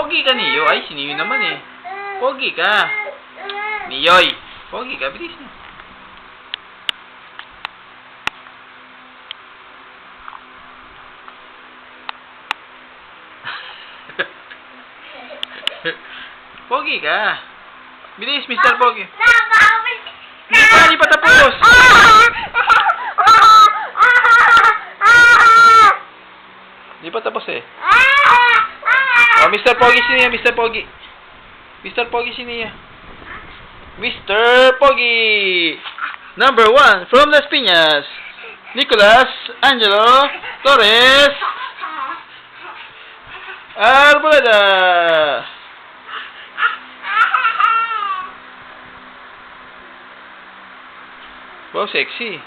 Pogi ka, Niyo. Ay, si Niyo naman eh. Pogi ka. Niyoy. Pogi ka, bilis mo. Pogi ka. Bilis, Mr. Pogi. Hindi pa tapos. Hindi pa tapos eh. Oh, Mr. Pogi si Nia, Mr. Pogi. Mr. Pogi si Nia. Mr. Pogi. Number 1 from Las Piñas. Nicolas Angelo Torres Arboleda. Wow, sexy.